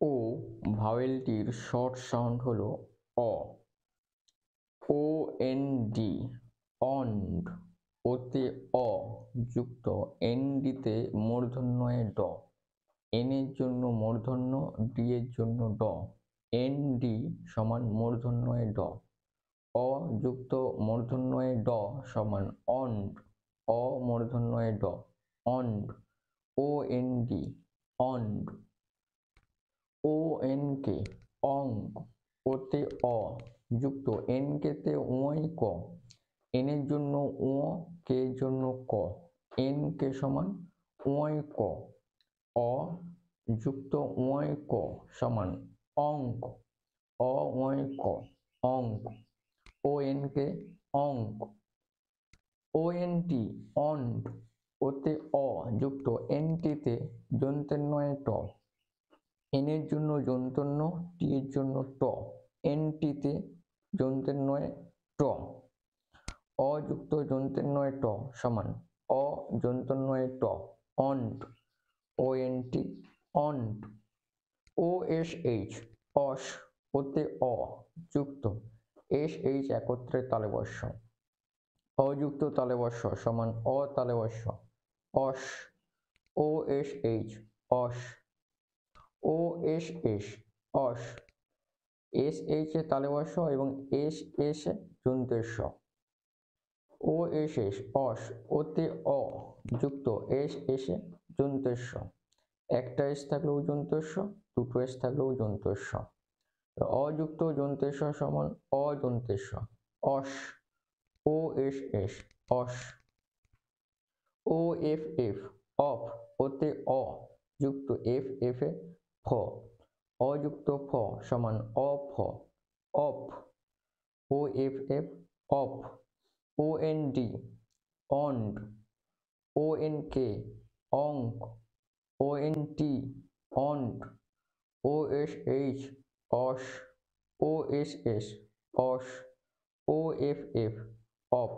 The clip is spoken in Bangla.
ও ভাওয়েলটির শর্ট সাউন্ড হলো অ। ও এন ডি অন্ড, ওতে অ যুক্ত এন ডিতে মূর্ধন্যয়ে ড, এন এর জন্য মূর্ধন্য, ডি এর জন্য ড, এন ডি সমান মূর্ধন্যয়ে ড, অ যুক্ত মূর্ধন্যয়ে ড সমান অন্ড, অ মূর্ধন্যয়ে ড, অন্ড। ও এন ডি অন্ড। ও এন কে অঙ্ক, ওতে অ যুক্ত এন কেতে ওয়াই ক, এন এর জন্য ও, কে এর জন্য ক, এন কে সমান ওয়াই ক, অ যুক্ত ওয়াই ক সমান অঙ্ক, অ ওয়াই ক অঙ্ক। ও এন কে অঙ্ক। ও এন টি অন্ড, ওতে অ যুক্ত এন টিতে দন্ত্যের ট, এন এর জন্য যন্তন্য, টি এর জন্য ট, এন টিতে যন্ত্রের ট, অ যুক্ত যন্ত্রের ট সমান অ যন্তন্বয় ট, অন্ড। ও এন টি অন্ড। ও এস এইচ অস, ওতে অ যুক্ত এস এইচ একত্রে তালব্য, অযুক্ত তালব্য সমান অ তালব্য, অস। ও এস এইচ অস। ও এস এস অস, এস এইচ এ তালব্য এবং এস এস এ যন্ত্রের স। ও এস এস অস, ওতে অ যুক্ত এস এস এ যন্ত্রের স, একটা এস থাকলেও যন্ত্রের স, দুটো এস থাকলেও যন্ত্রের স, অযুক্ত যন্ত্রের স সমান অযন্ত্রের স, অস। ও এস এস অস। ও এফ এফ অফ, ওতে অ যুক্ত এফ এফ এ ফ, অযুক্ত ফ সমান অফ, অফ। ও এফ এফ অফ। ও এন ডি অন্ড। ও এন কে অঙ্ক। ও এন টি অন্ড। ও এস এইচ অস। ও এস এস অস। O F F of.